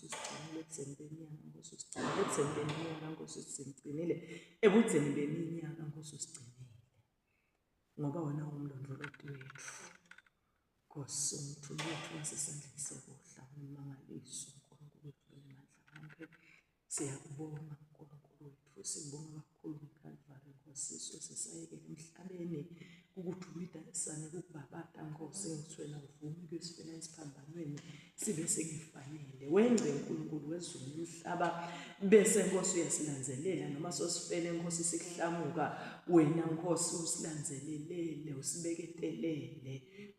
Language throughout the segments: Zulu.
Nkosi usigcinile ekutheni beminyaka, Nkosi usigcinile ekutheni beminyaka, Nkosi usigcinile ebutheni beminyaka, Nkosi usigcinile. Ngoba wena ungumlondolozi wethu. Nkosi umthuli wethu wasesandleni sokudla, umangaliso uNkulunkulu wethu onamandla wonke. Siyakubonga uNkulunkulu wethu, sikubonga kakhulu ngeKalvari Nkosi, sesayekela emhlabeni ukuthi uyidalisane ukubabata Nkosi ngithwena uvumi kuyisifela esiphambanweni sibe sekufanele. Wenze uNkulunkulu wezulu umhlaba bese Nkosi uyasilanzelela noma sosifele Nkosi sikuhlamuka wena Nkosi usilanzelelele usibeketelele.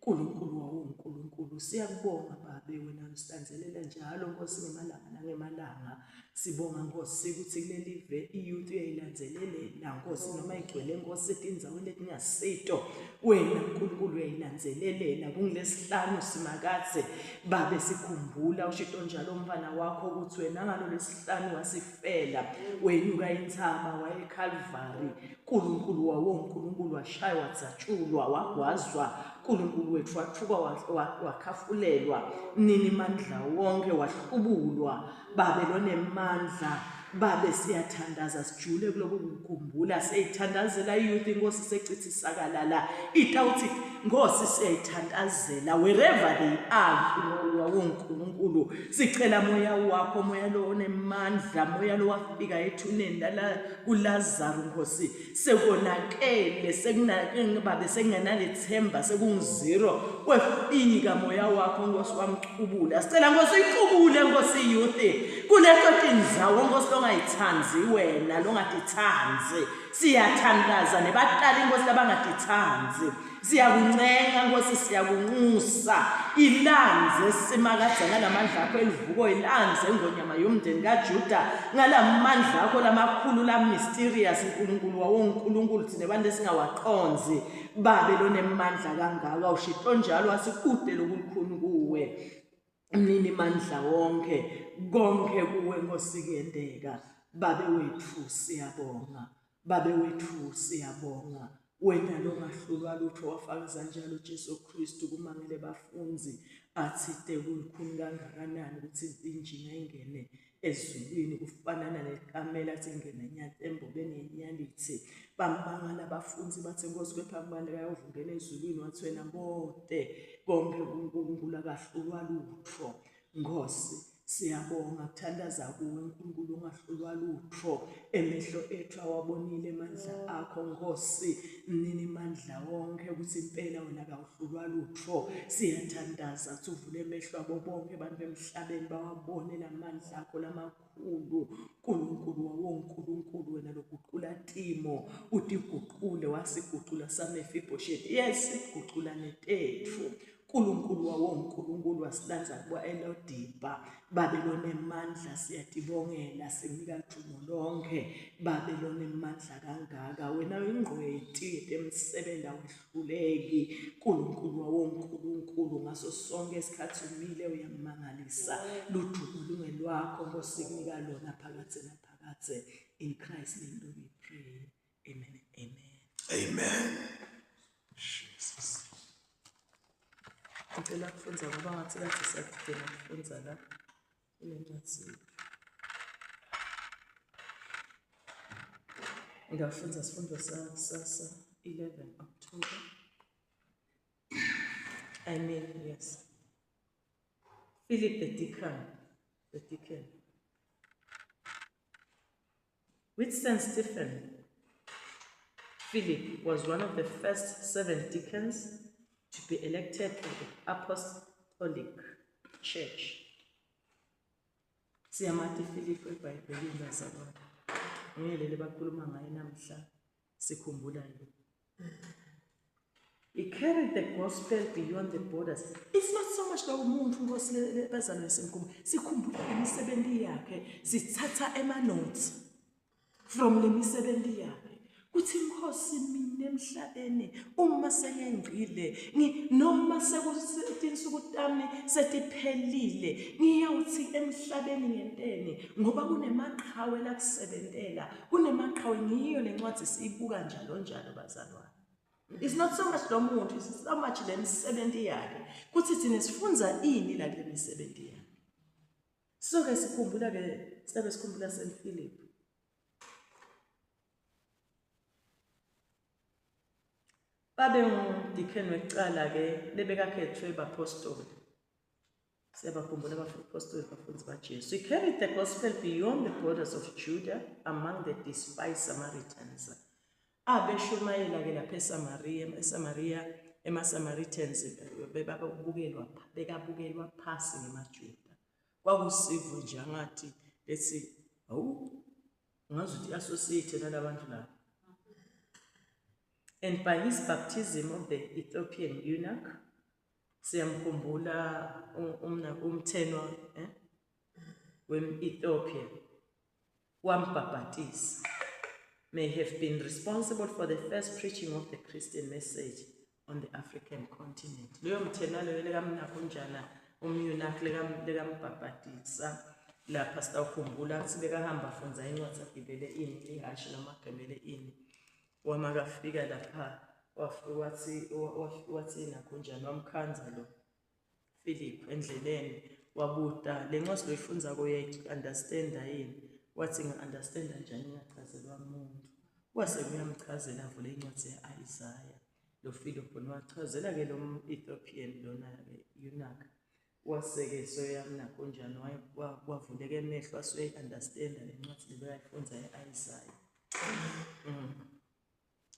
uNkulunkulu wawonkulunkulu siyakubonga babe wena usilanzelela njalo Nkosi ngemalanga nangemalanga. Sibonga Nkosi ukuthi kuleli ve iyouth uyayilanzelelela Nkosi noma igcwele Nkosi etindzaweni letingasito wena uNkulunkulu uyayilanzelelela. Kungilesihlanu simakathe babe sikhumbula ushito njalo umfana wakho ukuthi wena ngalo lesihlanu wasifela wenyuka inthaba waye eKalvari. uNkulunkulu wawonkulunkulu washaya watsatshulwa wagwazwa. uNkulunkulu wethu wathuka wakhafulelwa nini mandla wonke wahlubulwa babe lonemandla babe siyathandaza sijule kulobu kukhumbula siyayithandazela iyouth Nkosi secithisakalala itawuthi Nkosi siyayithandazela wherever they are uNkulunkulu. Sicela moya wakho moya lo onemandla moya lo wafika ethuneni la kuLazaro Nkosi sekonakele sekunake babe sekungenalethemba sekungizero wefika moya wakho Nkosi wamchubula. Sicela Nkosi uyichubule Nkosi iyouth kuleto tindzawo Nkosi ongayithanzi wena longatithanzi. Siyathandaza nebatali Nkosi labangatithanzi. Siyakuncenga Nkosi siyakunxusa ilanze simakadza ngalamandla akho elivuko ilanze ngonyama yomndeni kaJuda ngalamandla akho lamakhulu la mysterious uNkulunkulu wawonkulunkulu thina abantu esingawaqonzi babe lonemandla kangaka ushito njalo wasikude lokulukhulu kuwe. Nini mandla wonke konke kuwe Nkosi kuyendeka. Babe wethu siyabonga, babe wethu siyabonga. Wena longahlulwa lutho wafaka njalo uJesu Kristu kumangele bafunzi athite kulikhulu kangakanani ukuthi injini ayingene ezulwini kufanana nekamela athi ingene enyathi embobeni yenyalithi. Bambangala abafunzi bathi Nkosi kwephambane kayovungena ezulwini wathi wena bonke uNkulunkulu akahlulwa lutho. Nkosi siyabonga kuthandaza kuwe uNkulunkulu ongahlulwa lutho. Emehlo ethu awabonile amandla akho Nkosi nini mandla wonke ukuthi impela wena akawuhlulwa lutho. Siyathandaza ukuthi uvule emehlo abo bonke abantu emhlabeni bawabone lamandla akho lamakhulu. uNkulunkulu wawonkulunkulu wena loguqula timo utiguqule wasiguqula saMefiboshethi yesiguqula netethu. uNkulunkulu wawonkulunkulu wasilanza kuba Elodiba Babylon emandla siyatibongela sinika ithumo lonke. Babylon emandla kangaka wena ingqweti emsebenza wehluleki. uNkulunkulu wawonkulunkulu ngaso sonke isikhathi umile uyamangalisa. Luthumo lungelwakho Nkosi kunika lona phakathe naphakathe. In Christ's name do we pray. Amen. Amen. Amen. Ngicela kufunza ngoba ngathi kathi siyakudinga kufunza la kulencwadi. Ngafunza sifundo sakusasa 11 October. Yes. Philip the deacon. Which St. Stephen, Philip was one of the first 7 deacons to be elected by the Apostolic Church. Siyamati Philip eBhayibhelini bazalwane. Ngiyelele bakhuluma ngaye namhla sikhumbula lo. He carried the gospel beyond the borders. It's not so much like umuntu Nkosi bezalwane sikhumbula imisebenzi yakhe sithatha notes from le misebenzi yakhe. Kuthi Nkosi mina emhlabeni uma sengengqile noma sekutinsuku tami setiphelile ngiyawuthi emhlabeni ngenteni ngoba kunemaqhawe la kusebentela kunemaqhawe ngiyo lencwadi siyibuka njalo bazalwane. It's not so much lo muntu, it's so much le misebenzi yakhe. Kuthi thina sifunza ini la kule misebenzi yakhe. So-ke sisabe sikhumbula St. Philip. Babe ngumdeacon wekuqala-ke lebekakhethwe bapostoli. Siyabakhumbula abapostoli bafundisi baJesu. He carried the gospel beyond the borders of Judah among the despised Samaritans. Abeshumayela-ke lapha eSamaria, ema-Samaritans bekabukelwa phasi ngemaJuda. Kwakusivo nje angathi lethi ngazi ukuthi associate nalabantu laba. And by his baptism of the Ethiopian eunuch, siyamkhumbula umthenwa wem-Ethiopia wambhabhatisa, may have been responsible for the first preaching of the Christian message on the African continent. Leyo mthenwa leyo lekaMnakunjana umeunuch lekambhabhatisa lapha sitawukhumbula sibekahamba funza incwadi agibele ini lihashi namagemele ini. Wamakafika lapha wathi nakunjani wamkhanza lo Philip endleleni wabuta le ncwadi loyifunza kuye-understanda yini wathi ngi-understanda njani ngachazelwa umuntu wase kuyamchazela avule incwadi ye-Isaiah lo Philip wachazela-ke lo Ethiopian lona-ke eunuch wase-ke soyamnakunjani wavuleka emehlo wasuye-understanda le ncwadi lebekayifunza ye-Isaiah.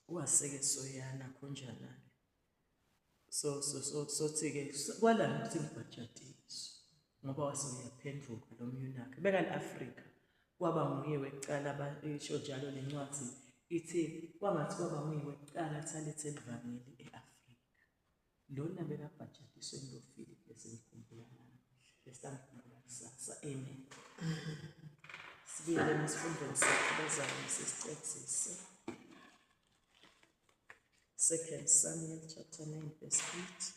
Waseke soyana kunjana sothi-ke kwalana ukuthi ngibhajatiswe ngoba wase uyaphenduka lo myunakhe beka le-Afrika kwaba nguye wekuqala isho njalo le ncwadi ithi kwangathi kwaba nguye wekuqala alethe livangeli e-Afrika lona bekabhajatiswe lo Philip esimkhumbula esamkhumbula kusasa. Amen. Sibuyele nesifundweni sethu bezame sisicetsise. 2 Samuel chapter 9 verse 8.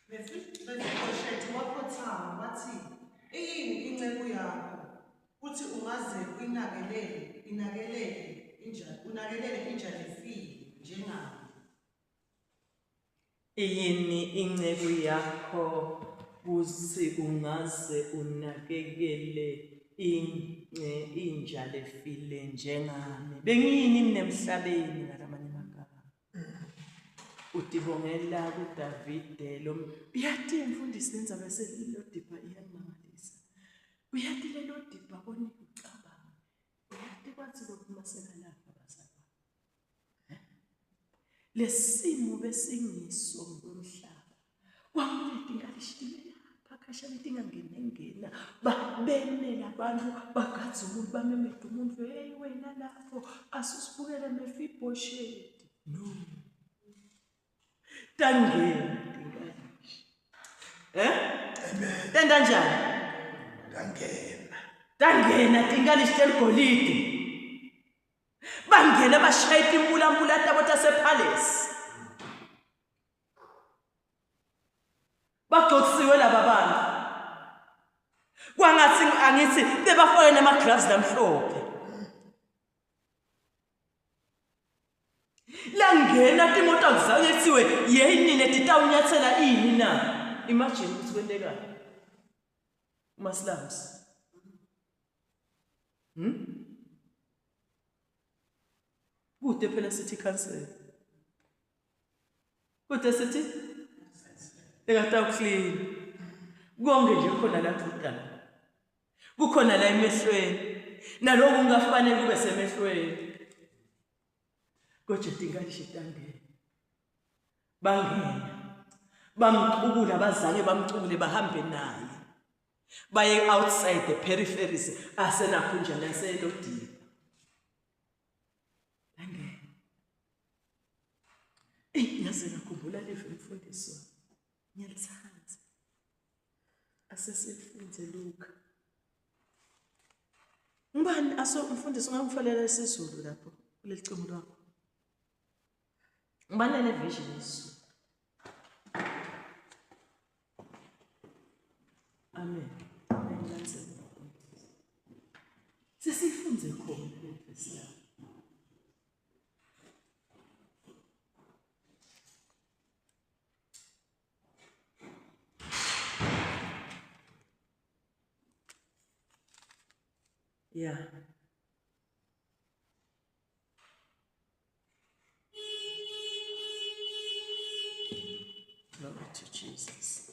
Mefiboshethi waphothama wathi, "Iyini inceku yakho uthi ungaze unakelele inja lefile njengami?" Iyini inceku yakho uthi ungaze unakekele inja lefile njengami? Bengiyini mina emhlabeni ngalamanye amagama? Udibongela kuDavide lo uyathi mfundisi lenza bese lo dibha iyamangalisa. Uyathi lelo dibha koni ucabanga. Uyathi kwathi lokumasela lapha bazalwa. Lesimo besingiso ngomhlaba. Kwamulethe ngalishimela phakasha letingangena babemela abantu bagadza umuntu bamemeda umuntu hey wena lapho asusibukele Mefiboshethi. No. Tangena tingalishi. Amen. Tenda njani? Tangena tingalishi teligolide. Bangena bashayita imbulambula tabota sepalace. Bagcotsiwe laba bantu. Kwangathi angithi bebafake nama-gloves namhlophe. Langena timoto akuzange kuthiwe yini netitawunyathela ini na. Imagine ukuthi kwentekayo. Umaslams. Kude phela city council. Kude city? Ekata uclean. Konke nje khona la kudala. Kukhona la emehlweni. Naloko ungafanele kube semehlweni. Kodwa tingalishi tangena. Bangena. Bamcubula bazange bamcubule bahambe naye. Baye outside the peripheries asenakunjani aselodini. Yaze ngakhumbula live umfundisi wami. Ngiyalithanda. Asesifunze Luka. Ngubani umfundisi ungamfalela isiZulu lapho kulelicimo lakho? Ngubani nevision yesu? Amen. Sesifunda senze khona kulevesi lapho. Yeah. Glory to Jesus.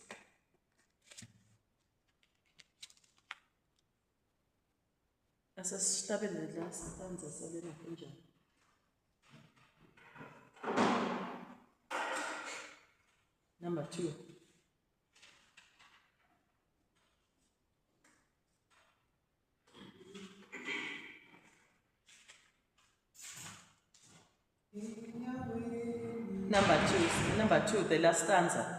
Asasihlabele la stanza salena kanjani. Number 2. Number two, the last stanza.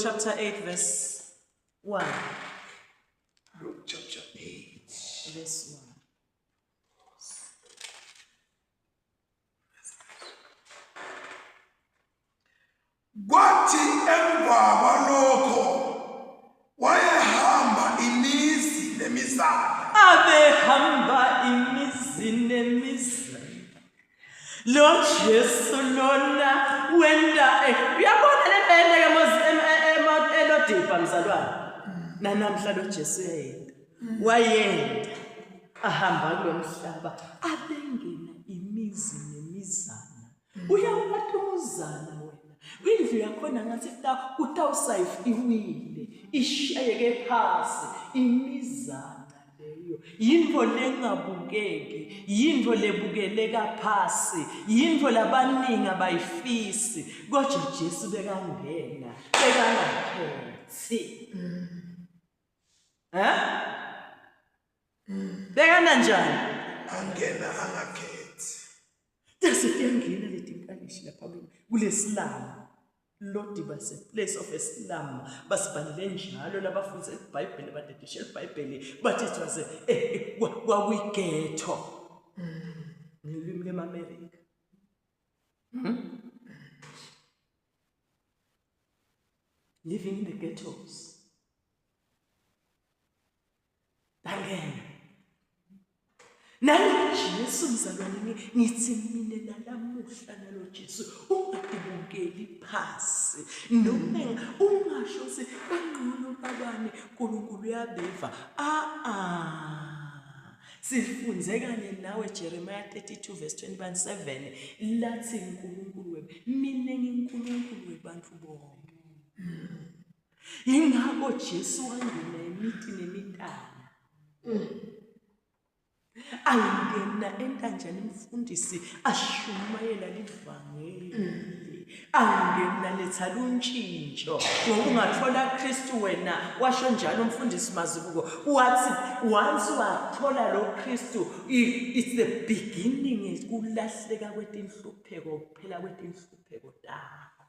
Chapter 8, verse 1. Luke chapter 8. Verse 1. Kwathi emva kwalokho wayehamba imizi nemizana. abehamba imizi nemizana. Lo Jesu lona wenda uyabona le mpela elodipa mzalwane. Nanamhla lo Jesu yayenda. Wayenda ahamba kulo mhlaba abengena imizi nemizana. Uyawathi umzana wena. Indlu yakhona ngathi utawusayifiwile ishayeke phasi imizana leyo yinto lengabukeki yinto lebukeleka phasi yinto labaningi abayifisi kodwa Jesu bekangena bekangakhethi bekana njani Angena angakhethi. Tasiyangena letinkalishi lapha kulesilamu Lord base place of Islam basibhalele njalo labafundisa iBhayibheli badedisha iBhayibheli bathi it was kwakuyigetho ngilimi lemaMelika living in the ghettos again nalo Jesu mzalwane ngithi mina nalamuhla nalo Jesu ungadibukeli phasi noma ungasho ngcono babani uNkulunkulu uyabeva sifunze kanye nawe Jeremiah 32 verse 21:7 lathi uNkulunkulu wethu mina ngiNkulunkulu webantu bonke ingakho Jesu wangena imithi nemitana angena entanjani umfundisi ashumayela livangeli angena lethala untshintsho ngokungathola Kristu wena washo njalo umfundisi Mazibuko wathi once wathola lo Kristu it's the beginning kulahleka kwetinhlupheko kuphela kwetinhlupheko takho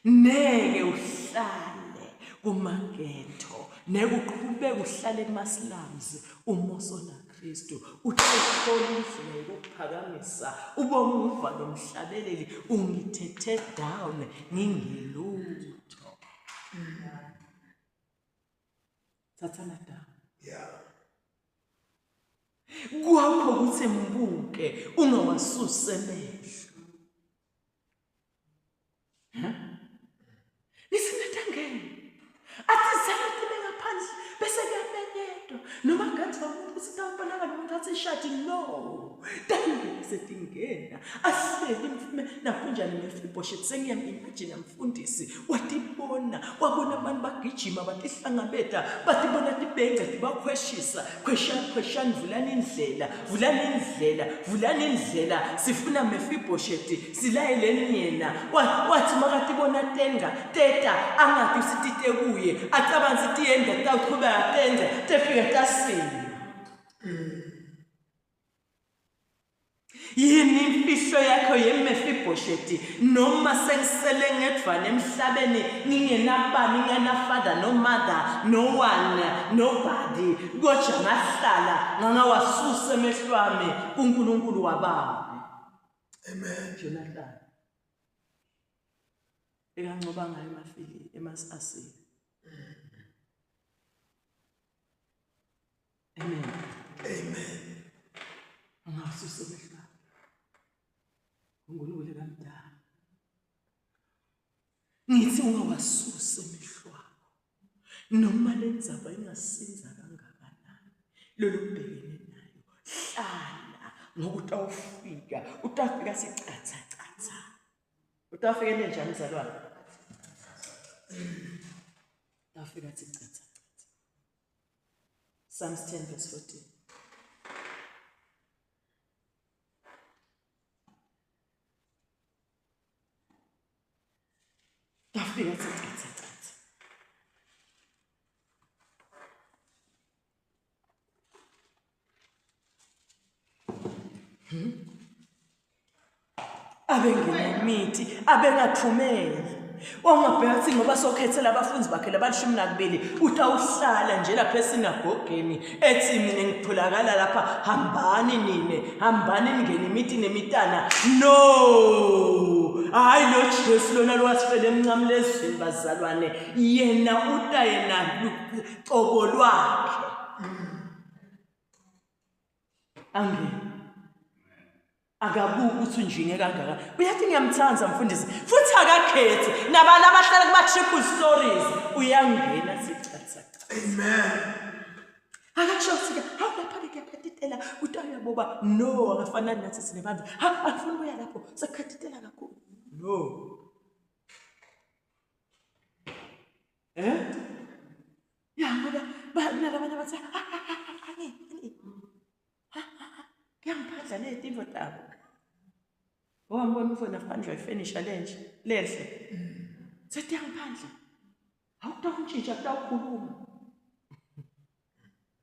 neke uhlale kumagetho nekuqhubeka uhlale kumaslums umosona Kristu uthethola indlela yokuphakamisa ubone uvalo mhlabeleli ungithethe down ngingelutho thathana down kwakho kuthi mbuke ungawasuse amehlo nisinethangene athi zathi bengaphandle bese kuyamenyedwa noma ngathi umuntu sitawubonakala umuntu athi ishadi no. Dangene setingena. Ahleli nakunjani Mephibosheth sengiyamimagine mfundisi. Watibona, wabona abantu bagijima batihlangabeta, batibona tibenca tibakhweshisa. Khweshani vulani indlela. Sifuna Mephibosheth silayeleni yena. Wathi makatibona teta angathi usitite kuye. Acabanzi tiyenda tawuqhubeka tenze tefika tasini. Yini imfihlo yakho yeMephibosheth noma sengisele ngedvana emhlabeni ngingenabani ngingenafather no mother no one nobody kodwa ngahlala ngangawasuse emehlo ami kuNkulunkulu wababi. Amen. Jonathan ekancoba ngayo emafili emasasini. Amen. Amen. Angawasuse emehlo uNkulunkulu kamdala. Ngithi ungawasuse emehlo akho noma lenzaba ingasinza kangakanani lolu bhekene nayo. Hlala ngokuthi utafika sicatha. Utafika nenjani mzalwane? Utafika sicatha. Psalms 10 verse 14. Tafika sicatha. Abengenamithi, abengathumeli. Ongabheka ukuthi ngoba sokhethela abafundi bakhe labalishumi nakubili utawuhlala nje lapha esinagogeni ethi mina ngitholakala lapha hambani ningene imithi nemitana. No, hayi lo Jesu lona lwasifele emncamle ezweni bazalwane yena ucobo lwakhe akabuki ukuthi unjinge kangaka. Uyathi ngiyamthanda mfundisi futhi akakhethi nabantu abahlala kuma-triple stories uyangena sicatha. Amen. Akasho ukuthi hawu lapha-ke kuyakhatitela uyaboba. No, akafanani nathi sinebantu. Angifuni ukuya lapho sekukhatitela kakhulu. No. Ya ngoba kunalabanye abathi kuyangiphandla ney'timbo tabo. Owambona umfona phandle wayifinisha lehle. Sethi yangiphandla. Awutakuntshintsha kutawukhuluma.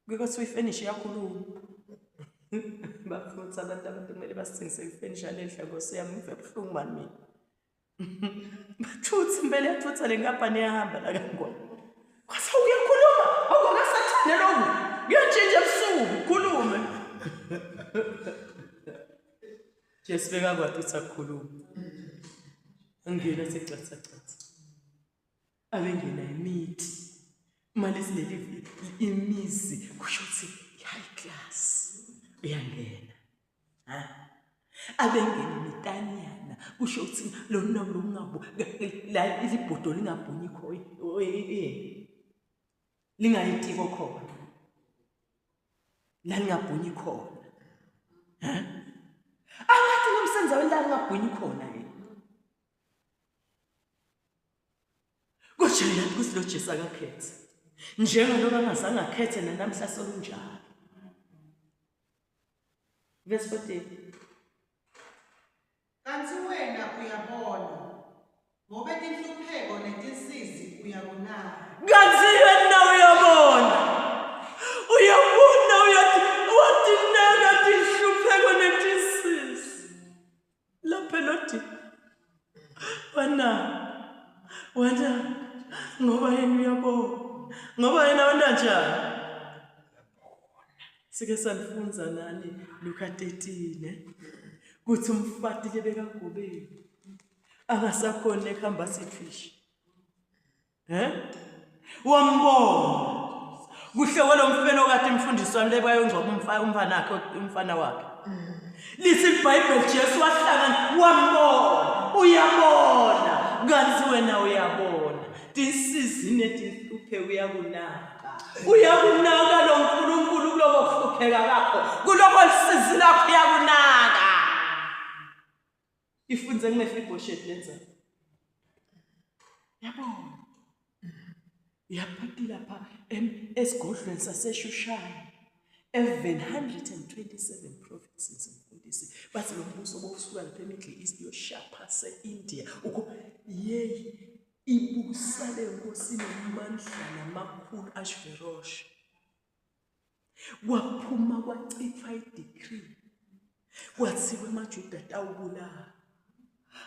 Because uyifinisha iyakhuluma. Bafundisa abantu kumele basingise uyifinisha lehle Nkosi yami ngive buhlungu mani mina. Bathuthi mbele yathutha le ngapha niyahamba la kangwa. Kwase uyakhuluma awukasathane lokhu. Uyantshintsha ebusuku khulume. Jesu bekakwathi ukukhuluma. Angena secatha. Abengena imithi. Manje sileli imizi kusho ukuthi high class. Uyangena. Abengena imitanyana kusho ukuthi lo nalo ngabo la izibhodo lingabhunyi khona. Lingayitiko khona. La lingabhunyi khona. Angathi ngomsenza wendala ngabhunyi khona yini. Kodwa yathi kusilo Jesu akakhethe. Njengoba angazange akhethe namhla solunjalo. Verse 14. Kanti wena uyabona ngoba inhlupheko netinsizi uyakunaka. Kanti wena uyabona. Uyathi watinaka tinhlupheko netinsizi. Lapha lothi wana ngoba yena uyabona. Ngoba yena wena njani? Sike salifunza nani Luka 13 kuthi umfati lebekagobeni angasakhona ekhamba sifishi. Wambona kuhle kwalomfeno kade imfundiswano lebayongcoba umfana wakhe. Lithi iBhayibheli Jesu wahlangana wambona. Uyabona kanti wena uyabona. Tinsizi netinhluphe uyakunaka lo nkulunkulu kulokuhluphe ukuhlupheka kakho kuloko lisizi lakho uyakunaka. Ifunze kuMefiboshethi lenza. Yabona. Uyaphathi lapha esigodlweni saseShushani. Even 127 provinces mfundisi. Bathi lo mbuso bokusuka lapha eMiddle East yoshapha se-India. Yeyi ibusa lenkosi nomandla namakhulu Ashverosh. Waphuma kwachithwa idecree. Kwathiwa amaJuda atawubulala.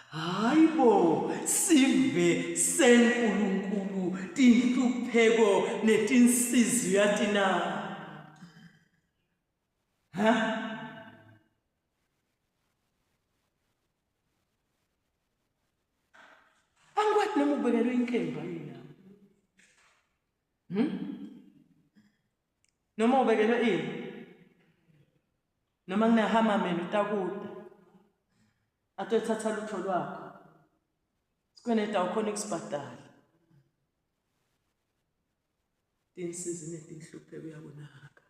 Hayibo sive senkulunkulu tinhlupheko netinsizi yatina. Angikwathi noma ubekelwe inkemba yini. Noma ubekelwe ini? Noma kunahama mina utakuda. Atothatha lutho lwakho. Sikwena ukhona kusibhadala. Tinsizi netinhlupheko uyabonaka.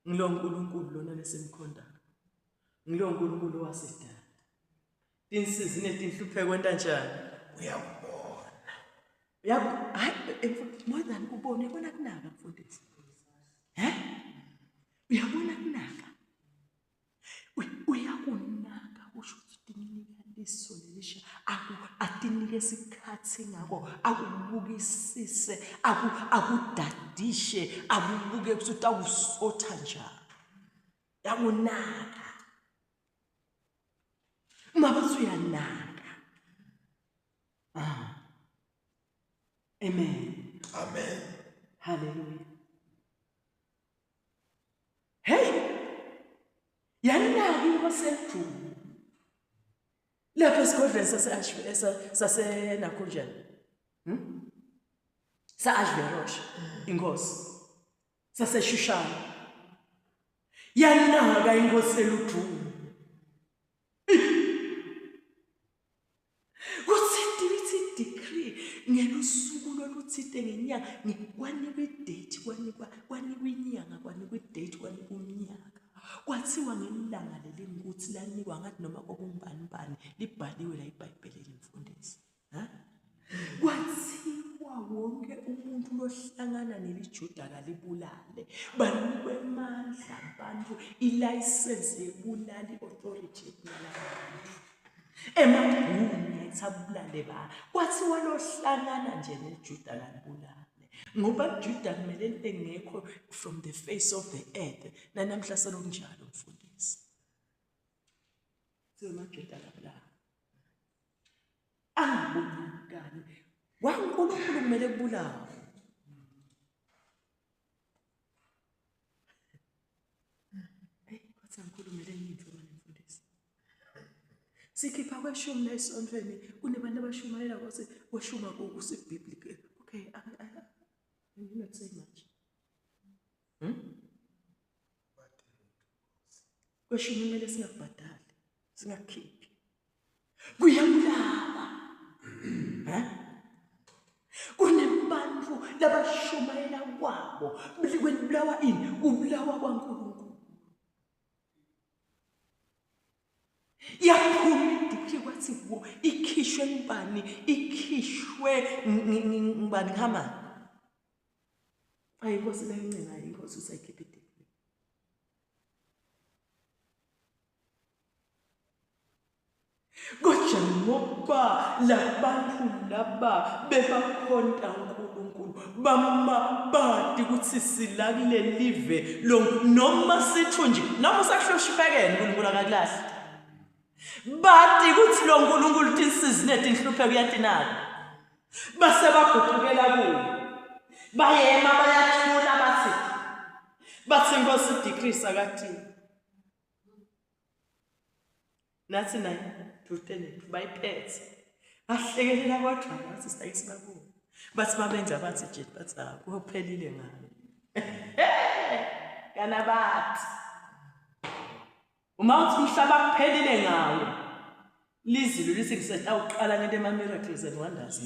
Ngilo uNkulunkulu lona lesemkhonda. Ngilo uNkulunkulu wasedala. Tinsizi netinhlupheko kwenta njani? Uyabona. Hayi more than ubone yabona kunaka mfundisi. Uyabona kunaka. Uyakunaka usho ukuthi dinika liso lelisha atinike isikhathi ngako akubukisise akudadishe akubuke ukuthi awusotha njani. Yakunaka. Mabathi uyanaka. Amen. Amen. Hallelujah. Hey! Yanaka inkosi enkulu. Lapha esigodlweni saseNakhunjani. Sa-Ashverosh inkosi. SaseShushani. Yanaka inkosi eluthuli. Ngelusuku loluthite ngenyanga kwanikwa idate kwanikwa inyanga kwanikwa idate kwanikwa umnyaka kwathiwa ngelanga leli ukuthi lanikwa ngathi noma kokungibani libhaliwe la iBhayibhelini mfundisi kwathiwa wonke umuntu lohlangana neliJuda kalibulale banikwe amandla abantu ilicense yebulali authority yebulala emabhunu yayithabulale ba kwathiwa lohlangana nje neJuda kalibulale ngoba iJuda kumele engekho from the face of the earth namhla selonjalo mfundisi semaJuda kalibulale angibonakani waNkulunkulu kumele kubulawe kwathi uNkulunkulu kumele ngiphi mfundisi sikhipha kweshumi lesontweni kunebantu abashumayela ukuthi washuma kusibiblical okay I'm not saying much kweshumi kumele singabhadali singakhiphi kuyabulawa kunebantu labashumayela kwabo bulawa ini ubulawa kwaNkulunkulu yaphuma idikhi kwathi wo ikhishwe ngibani ikhishwe ngibani Hamani ayinkosi lencela inkosi usayikhipha idikhi kodwa ngoba labantu laba bebakhonta uNkulunkulu bamabadi ukuthi sila kulelive lo noma sithu nje noma sakuhloshipekene uNkulunkulu akakulahle bathi kuthi lo uNkulunkulu tinsizi netinhlupheko uyatinaka base baguqukela kuyo bayema bayathula bathi inkosi idecrease akathini nathi naye tutene bayiphethe bahlekelela kodwa bathi sitayisibakuwo bathi babenza bathi jet bathi kuphelile ngalo kana bathi uma uthi umhlaba kuphelile ngawo lizilo lithi ngisawuqala ngento ema miracles and wonders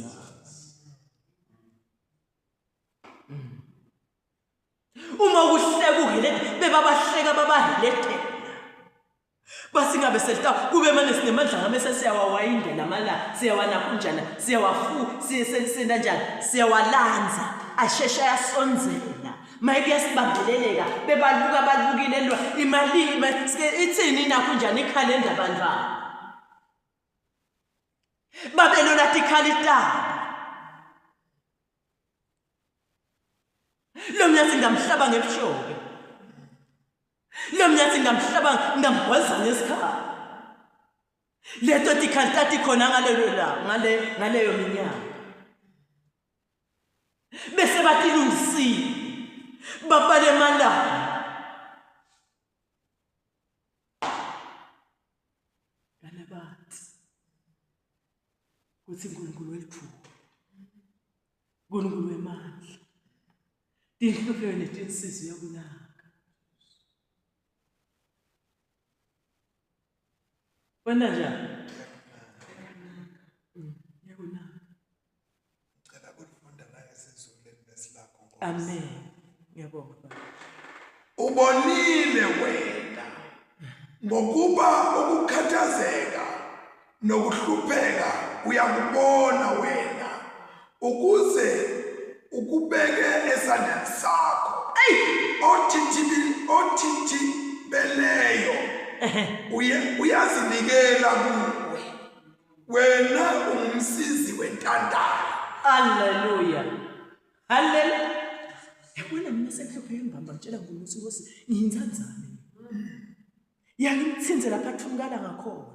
uma ukuhleka uhilete bebabahleka babahilethela basingabe selita kube manje sinemandla ngabe sesiyawawayindela mala siyawanakho siyawafu siyesena njani siyawalanza ashesha yasonzela mayike sibambeleleka balukilelwa imali ithini nakho njani ikhalenda abantwana babelona tikhalita lo mnyathi ngamhlaba ngebushoke lo mnyathi ngamhlaba ngamgwaza ngesikhala leto tikhalita khona ngaleyo minyaka bese batilungisile babale malanga kana bathi kuthi uNkulunkulu welithuba uNkulunkulu wemandla inhlupho netinsizi yakunaka wena njani yakunaka ngicela ukufunda la esizulwini lesilakho amen ngiyabonga baba ubonile wena ngokuba ukukhathazeka nokuhlupheka uyakubona wena ukuze ukubeke esandleni sakho othithibeleyo uyazinikela kuwe wena ungumsizi wentandane haleluya yabona mina sekuhlupheke ngihamba ngitshela ngomuthi ukuthi ngiyinzanzane yangimthinze lapha thungala ngakhona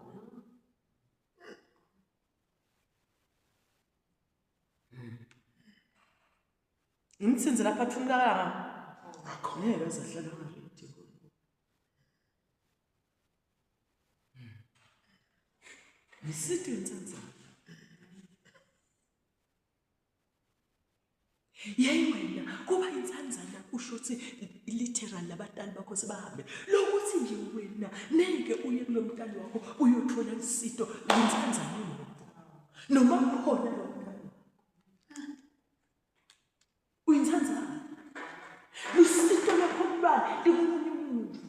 ngimthinze lapha thungala ngakhona ngeke azahlala ngaleti ngisithi inzanzane yeyi wena kuba inzanzana kusho ukuthi literal labatali bakho sebahambe lokuthi nje wena neke uye kulo mntali wakho uyothola isito inzanzana noma khona lo mntali uyinzanzana lusito lakho kubani likomunye umuntu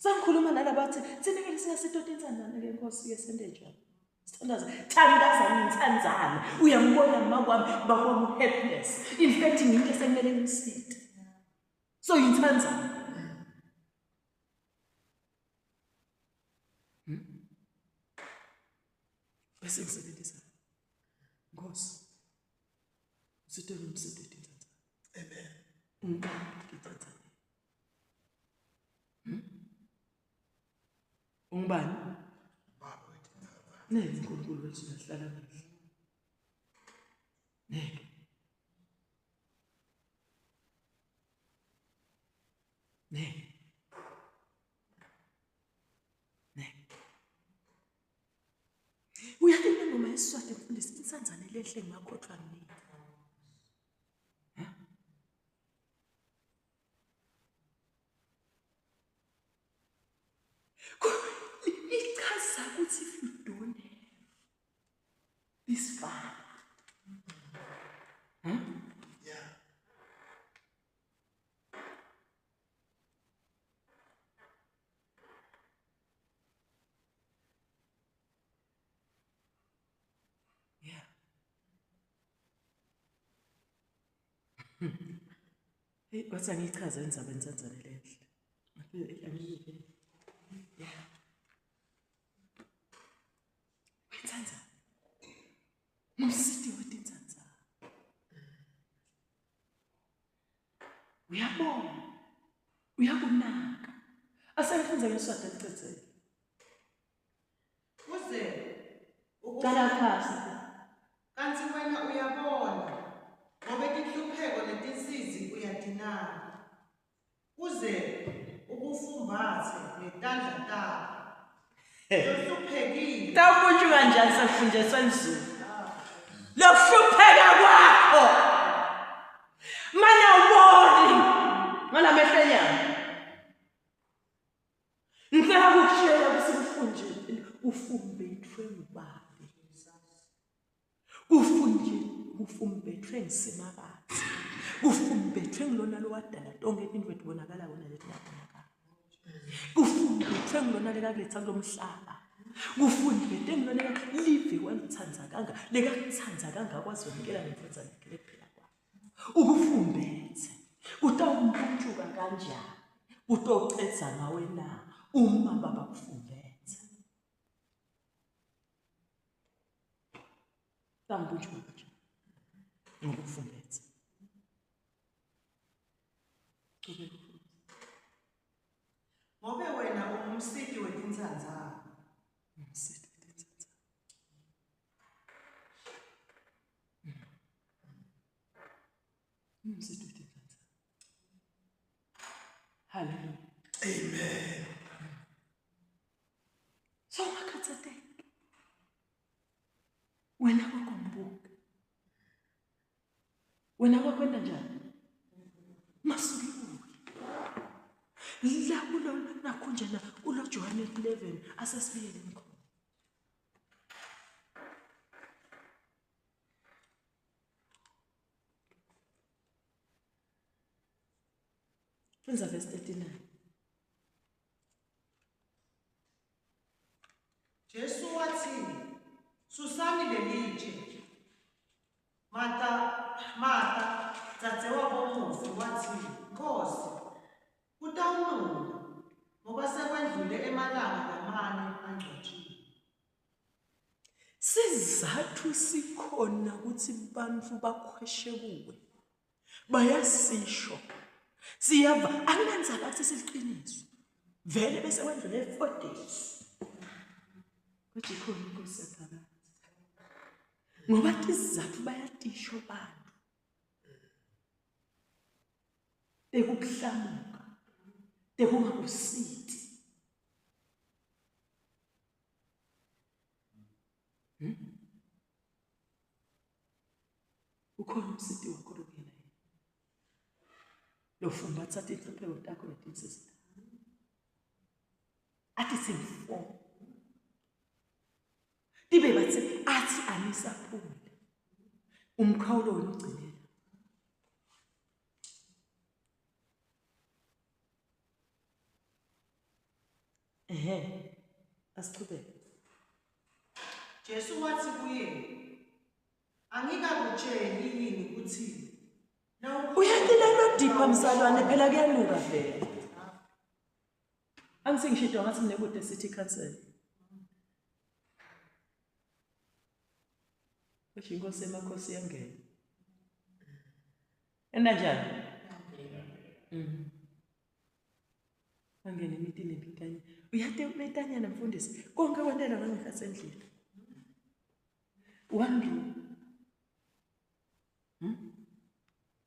sangikhuluma nalabathi sinekele singasitota inzanzana ke Nkosi yesende njani thandazana inzanzana uyambona makwami bakwami happiness in fact nginte sekumele ngisithe so inzanzana bese ngisebenzisa Nkosi usitolo umsithe inzanzana amen inzanzana ungubani neke uNkulunkulu wethu nahlala kahle neke uyalinda ngoma yesiswati mfundisi insanzane lehle ngakhohlwa nini ichaza ukuthi if you don't have this father yeah hey bathi angichaza inzaba inzanzane lehle angiyike inzanzane ngumsidi wetinzanzane uyabona uyakunaka asengifunza ngeswati elicecele Uze cala phasi kanti wena uyabona ngoba inhlupheko netinsizi uyadinana. Uze ukufumbathe netandla takho. Uhluphekile. tawukutsho kanjani sefundiswa nzulu lokuhlupheka kwakho mana uboni ngalamehlo enyama ngicela ukukushela ukuthi ufumbethwe ngubani ufumbethwe ngisemabani phansi. Kufumbethwe ngilona lo wadala tonke into etibonakala kona lethi ngabonakala. Kufumbethwe ngilona lekakuletha kulomhlaba. Kufumbethwe ngilona live kwalithanza kanga, lekakuthanza kanga kwazi wamkela nemfuza lakhe lephela kwakho. Ukufumbethe kutawumpuntshuka kanjani? Utocetha ngawe na uma baba kufumbethe. Tampuntshuka kanjani? Ngokufumbethe. Ngobe wena ungumsidi wetinhlanzana. Umsidi wetinhlanzana. Umsidi wetinhlanzana. Hallelujah. Amen. So ungakhathateki. Wena wakwambuka. Wena wakwenda njani? Masuki uye. La kulo nakunjena ulo John 11 asasibiyele ngkhona. Kwenza verse 39. Jesu wathi, susani lelitshe. Martha dzadzewabo umufi wathi, Nkosi, kutawulunga ngoba sekwedlule emalanga lamane angcwatshiwe. Sizathu sikhona ukuthi bantfu bakhweshe kuwe. Bayasisho. Siyava akunandzaba ukuthi siliqiniso. Vele bese kwendlule 4 days. Kuthi khona inkosi yaphakathi. Ngoba isizathu bayatisho bantu. Bekukuhlamuka. Bekungabusiti. Ukhona umsiti wakho lokuyena. Lo fumbatsa tinhlopheko takho letinsizwa. Athi simfo. Tibe bathi athi anisaphule. Umkhawulo womgcinela. Asiqhubeke. Jesu wathi kuye, angikakutsheli yini ukuthi Uyatila lo dipha msalwane phela kuyanuka vele. Angisengishidwa ngathi mnekude city council. Kusho inkosi emakhosi yangena. Enda njani? Angene emitini empitanye. Uyate umetanyana mfundisi. Konke kwentela ngangikhathi endlini. Wandlu.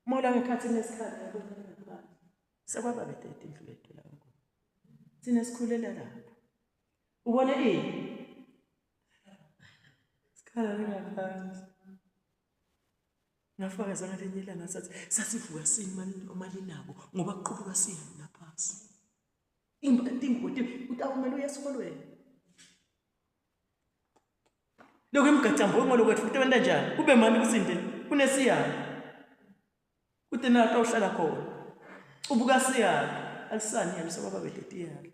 Mola ngekhathi nesikhathi yabona ngaphansi. Sekwaba betete indlu lethu la ngo. Sine sikhulela lapho. Ubone sikhala ngaphansi. Ngafaka zangalenye ilanga sasivuka sini nabo ngoba kuqubuka siyana laphansi. Ingoti utawumela uyesikolweni. Lokho emgatambo ngolokwethu futhi wenda njani? Kube manje kusinde kunesiyana. Uthi na tawuhlala khona. Ubuka siyana alisani yalo sokwaba betete yalo.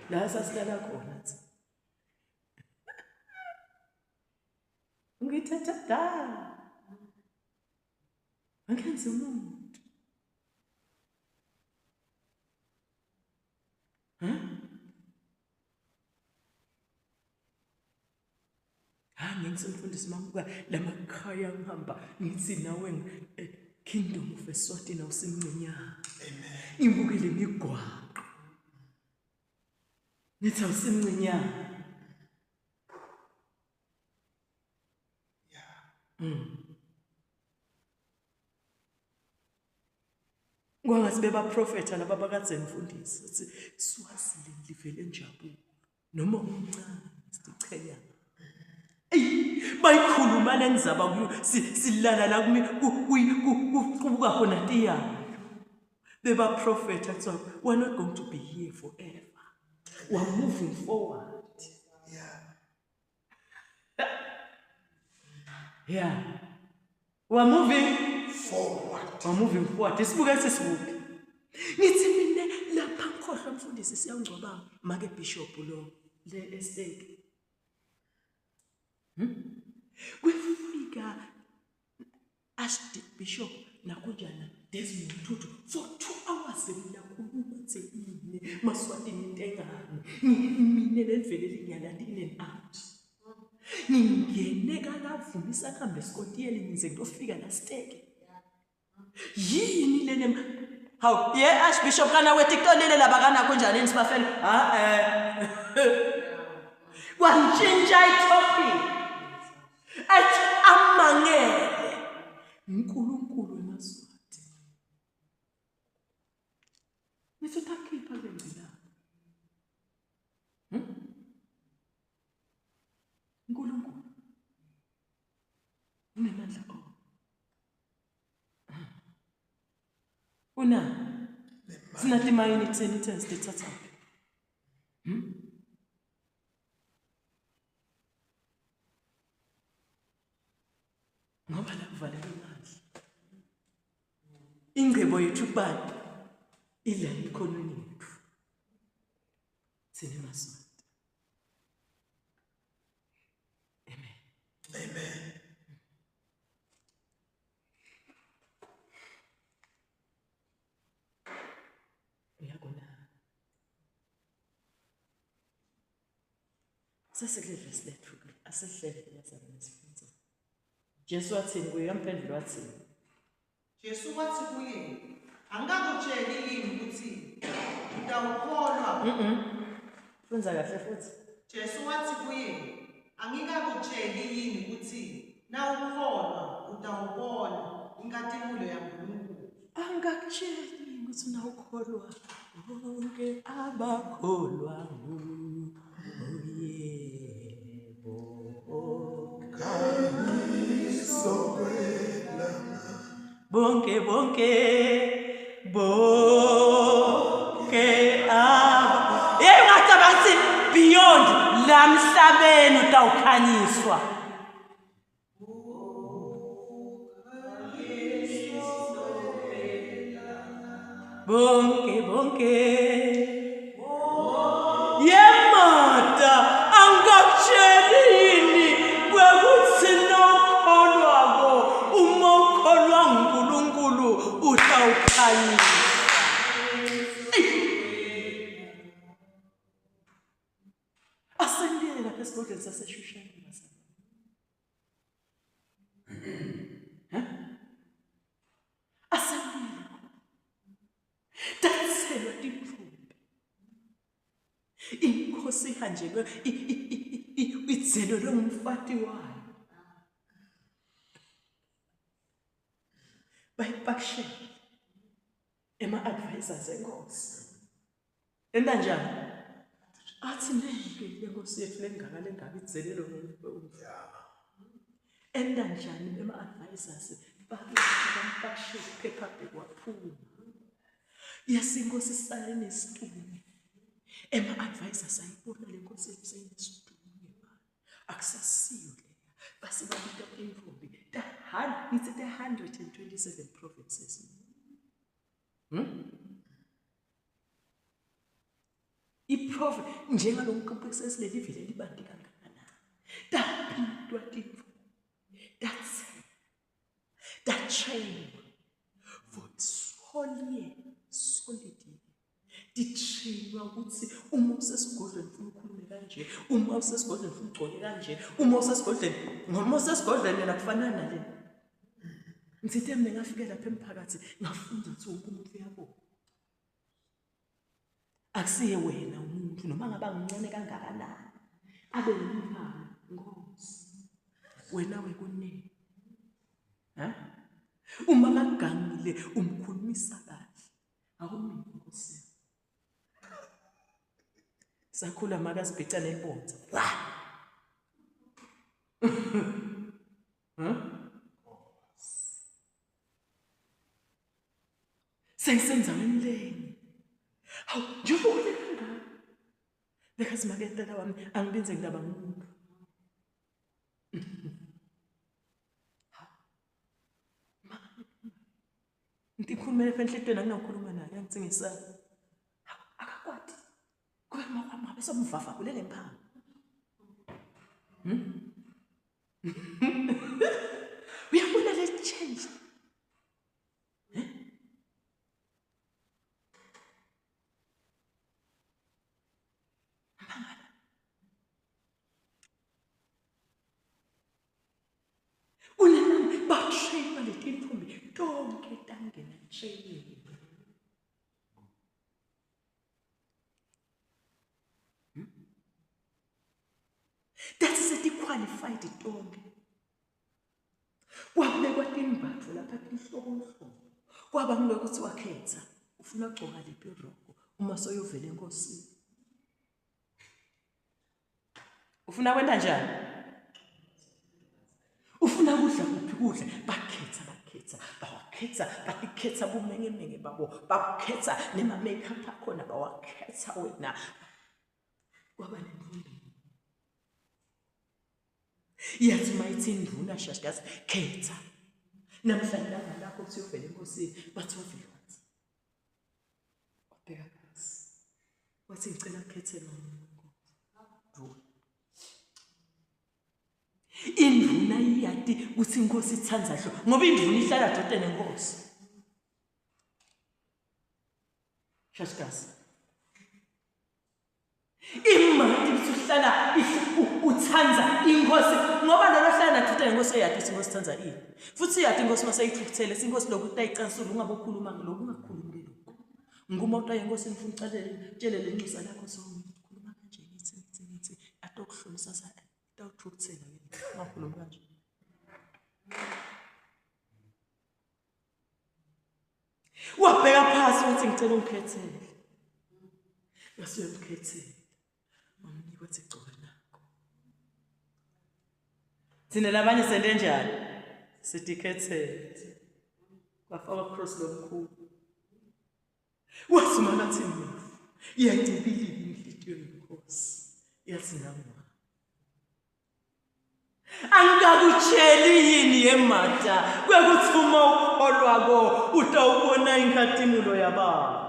La sasilala khona nsi. Ngithatha da. Angenze umuntu. Ngisemfundisi mamuka lamakhaya ngihamba ngithi nawe kingdom of Eswatini awusimncinyana. Amen. Ngibukile ngigwaqo. Nithi awusimncinyana. Yeah. Kwangathi beba prophet laba bakadze ngifundisa ukuthi siwazile livele enjabulo noma umncane sichenya. Bayikhuluma lenzaba kuyo silala la kuqubuka khona tiyalo. Beba prophet athi we're not going to be here forever. We're moving forward. Yeah. Yeah. We're moving forward. Isibuka sesibuphi. Ngithi mina lapha ngikhohlwa mfundisi siyangcwaba make bishop lo le estate. Kufika Archbishop nakunjana Desmond Tutu for 2 hours ngiyakhuluma thini maswatini into engane mina levele linyalanda in and out. Ngingene kalavumisa kambe esikotiyeli ngize ngiyofika la steke. Yini lena how yeah Archbishop kana wetiktonile labakana kunjani nisibafela wantshintsha itopic athi amangele uNkulunkulu emaswati nithotakhipha lenzila uNkulunkulu unemandla una sinathi mayini tseni tens tethathapi ngoba la kuvaleka imali ingcebo yethu kubani ila economy yethu sine maswati amen Sesihle verse lethu asihlele yazana nesifunzo. Jesu wathini kuye amphendula wathini? Jesu wathi kuye, angakutsheli yini ukuthi utawukholwa? Funza kahle futhi. Jesu wathi kuye, angikakutsheli yini ukuthi nawukholwa utawubona inkathimulo yaNkulunkulu. Angakutsheli ukuthi nawukholwa bonke abakholwa bonke ngathi bathi beyond la mhlabeni utawukhanyiswa bonke yemata angakutsheli kwekuthi nokholwako uma ukholwa uNkulunkulu utawukhanyiswa asendele lapha esigodlweni saseshushani asendele datselwa timfumbi inkosi ihanjelwe idzelo lomfati wayo bayipakishela ema-advisors enkosi enda njani athi neke lenkosi yethu lengaka idzelelo enda njani ema-advisors bampakishela iphepha bekwaphuma yasinkosi sayine isitume ema-advisors ayibona lenkosi yethu sayine isitume akusasiyo leya base babita imvumbi it's the 127 provinces iprovince njengalo mkhombisa esileli vile libandi kangakanani tapitwa timvumbi that train for solid ditrainwa ukuthi uma usesigodlweni ufuna ukukhulume kanje uma usesigodlweni ufuna ugcoke kanje uma usesigodlweni yena kufanana nale ngithe mina ngafike lapha emphakathi ngafunda ukuthi wonke umuntu uyabona akusiye wena umuntu noma ngaba ngcane kangakanani abe yimphana Nkosi wena wekunene uma magangile umkhulumisa kahle awumini Nkosi sakhula makasibhica nelibonza sengisenzaweni lenye hawu njengoba ulekangaka bekazi maketela wami angibenze ngidaba ngumuntu Ngikhulumele pha enhlitweni anginokhuluma naye angitsingisa. Akakwati. Kube mama bese umvafa kulele mphanga. Uyabona le change. Unenami batrain baleti intombi tonke tangena training. That is a qualified tonke. Wabekwa timbatho lapha inhloko. Kwaba ngilokuthi wakhetha ufuna ugcoka liphi iroko uma soyovela enkosini. Ufuna kwenda njani? Ufuna kudla kuphi kudla bakhetha bakhetha bumengemenge babo bakhetha nema makeup akhona bawakhetha wena. Kwaba nentombi yathi mayithi induna shashikazi khetha namhlanje langa lakho siyovela enkosini bathi wavela wathi wabheka phansi wathi ngicela ukhethe lo induna iyati ukuthi inkosi ithanza hlo ngoba induna ihlala dodeni nenkosi. Shashikazi imali uhlala uthanza inkosi ngoba lelo hlala dodeni nenkosi eyati inkosi ithanza ini futhi yati inkosi masayithukuthele inkosi lokuthi ayicansula ungabe ukhuluma lokho ungakhulumi lokho ngumuntu ayenkosi ngifuna ucela tshelele inxusa lakho sokhuluma kanje ngithi atokuhlomisa sa awuthukuthela ngakhuluma kanje. Wabheka phansi wathi ngicela ungikhethele. Wasiyomkhethela. Wamnika wathi gcoka nakho. Thina labanye sende njani? Sithi khethele. Wafaka cross lomkhulu. Wasima ngathi mina. Iyangipilile inhlitiyweni inkosi. Yathi nami angakutsheli yini yemata kwekuthi uma ukholwako utawubona inkathimulo yababa.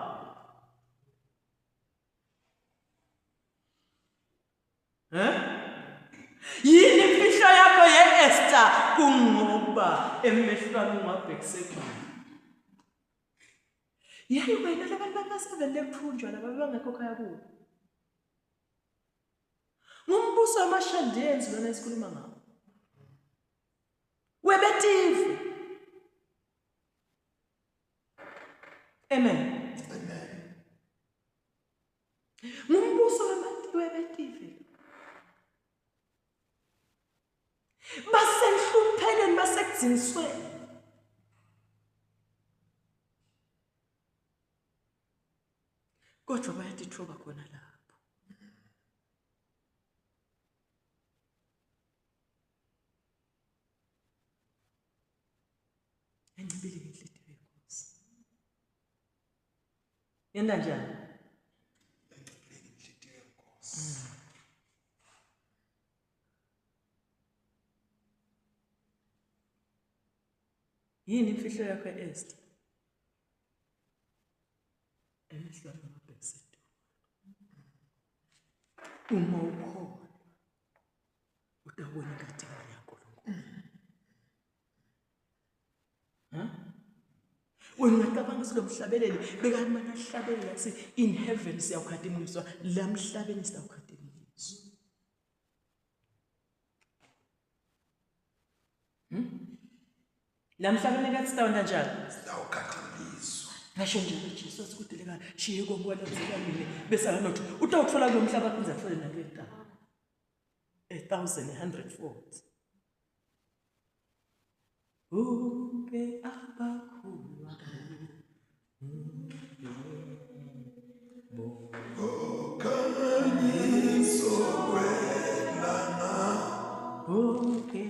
Yini imfihlo yakho ye-Esther kungoba emehlweni ungabhekisebani. Yayi wena labantu basevele ephunjwa laba bangekho khaya kubo. Ngumbuso wamashandenzi lona esikhuluma ngawo. Webetivi. Amen. Amen. Ngumbuso webetivi. Basenhluphekeni basekudzinisweni. Kodwa bayatithoba khona lapho. Engibili inhlitiyo yenkosi. Yenda njani? Engibili inhlitiyo yenkosi. Yini imfihlo yakho e-Esther? Emehlweni amabhekisethwa. Uma ukhona utawubona inkathimulo yakho lo. Wena ungacabanga silomhlabeleli bekani mana hlabelela si in heaven siyawukhatimuliswa la mhlabeni siyawukhatimuliswa. La mhlabeni kathi sitawenda njani? Siyawukhatimuliswa. Ngasho nje uJesu wathi kudeleka shiye kokwala msekamile bese anothi utawuthola lo mhlaba phinza athole naketa 1100-fold. Uke abakhulu Bokaniso welana Oke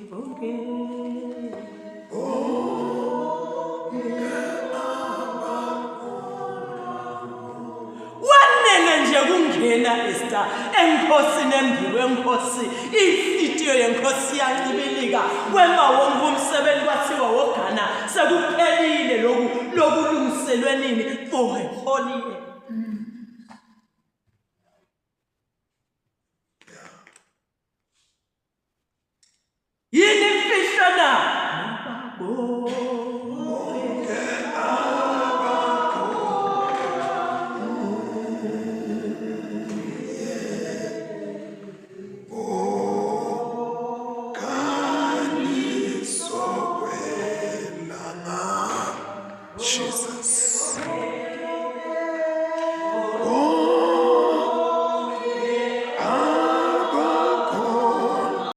wanene nje kungi ungena Esther enkosini embi kwenkosi inhlitiyo yenkosi yancibilika kwema wonke umsebenzi kwathiwa wogana sekuphelile lokulungiselwe nini for a holy year. Yini imfihlo na Jesus.